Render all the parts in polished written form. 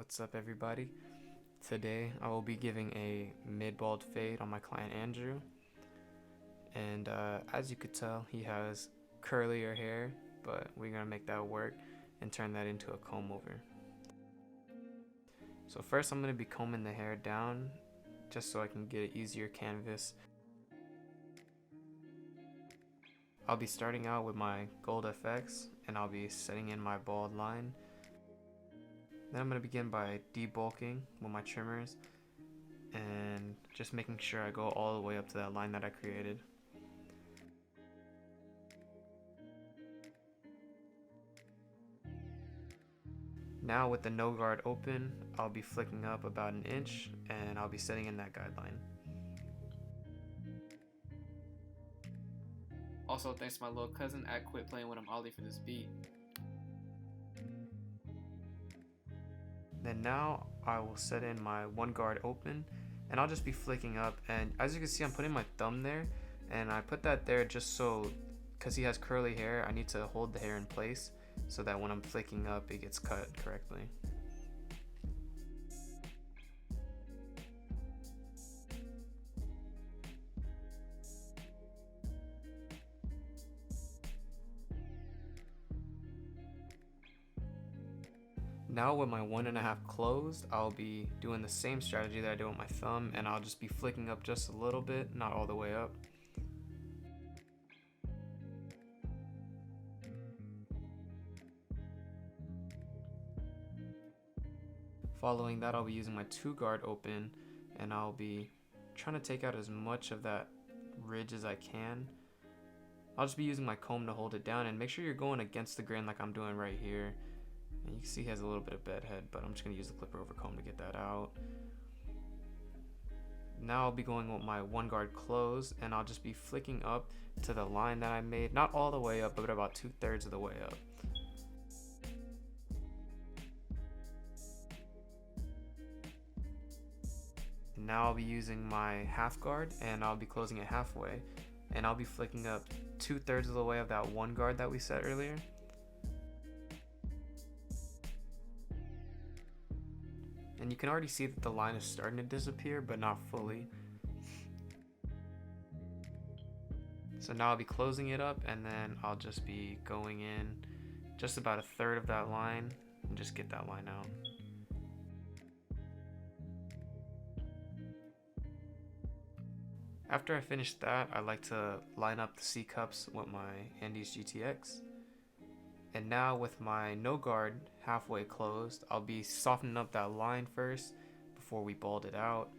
What's up, everybody? Today I will be giving a mid-bald fade on my client Andrew, and as you could tell, he has curlier hair, but we're gonna make that work and turn that into a comb over. So first I'm gonna be combing the hair down just so I can get an easier canvas. I'll be starting out with my Gold FX and I'll be setting in my bald line. Then I'm going to begin by debulking with my trimmers and just making sure I go all the way up to that line that I created. Now with the no guard open, I'll be flicking up about an inch and I'll be setting in that guideline. Also, thanks to my little cousin, I quit playing with him Ollie for this beat. Then now I will set in my one guard open and I'll just be flicking up, and as you can see I'm putting my thumb there, and I put that there just so, because he has curly hair, I need to hold the hair in place so that when I'm flicking up it gets cut correctly. Now with my 1.5 closed, I'll be doing the same strategy that I did with my thumb, and I'll just be flicking up just a little bit, not all the way up. Following that, I'll be using my 2 guard open, and I'll be trying to take out as much of that ridge as I can. I'll just be using my comb to hold it down, and make sure you're going against the grain like I'm doing right here. And you can see he has a little bit of bed head, but I'm just going to use the clipper over comb to get that out. Now I'll be going with my 1 guard closed, and I'll just be flicking up to the line that I made. Not all the way up, but about 2/3 of the way up. Now I'll be using my half guard, and I'll be closing it halfway. And I'll be flicking up 2/3 of the way of that 1 guard that we set earlier. And you can already see that the line is starting to disappear, but not fully. So now I'll be closing it up, and then I'll just be going in just about 1/3 of that line and just get that line out. After I finish that, I like to line up the C cups with my Andes GTX. And now with my no guard halfway closed, I'll be softening up that line first before we bald it out.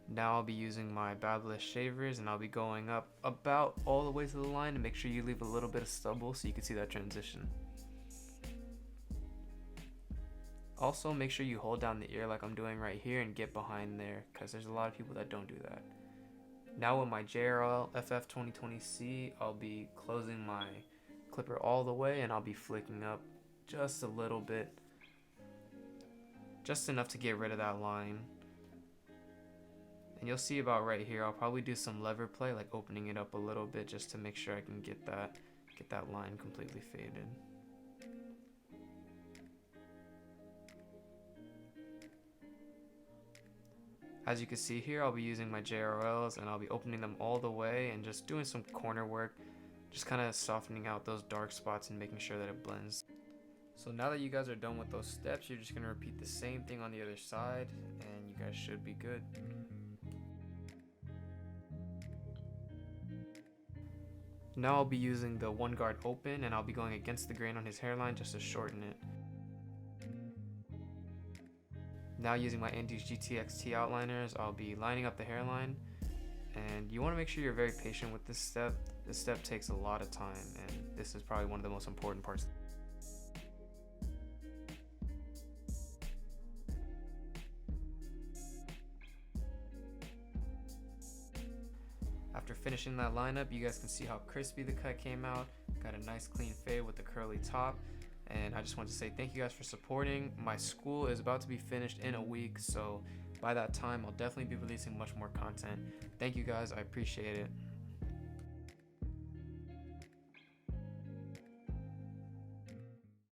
Now I'll be using my Babyliss shavers, and I'll be going up about all the way to the line, and make sure you leave a little bit of stubble so you can see that transition. Also, make sure you hold down the ear like I'm doing right here and get behind there, because there's a lot of people that don't do that. Now with my JRL FF 2020C, I'll be closing my clipper all the way, and I'll be flicking up just a little bit, just enough to get rid of that line. And you'll see about right here, I'll probably do some lever play, like opening it up a little bit just to make sure I can get that line completely faded. As you can see here, I'll be using my JRLs, and I'll be opening them all the way and just doing some corner work, just kind of softening out those dark spots and making sure that it blends. So now that you guys are done with those steps, you're just going to repeat the same thing on the other side, and you guys should be good. Now I'll be using the 1 guard open, and I'll be going against the grain on his hairline just to shorten it. Now using my Andes GTX T outliners, I'll be lining up the hairline, and you want to make sure you're very patient with this step. This step takes a lot of time, and this is probably one of the most important parts. After finishing that lineup, you guys can see how crispy the cut came out. Got a nice clean fade with the curly top. And I just want to say thank you guys for supporting. My school is about to be finished in a week, so by that time I'll definitely be releasing much more content. Thank you guys, I appreciate it.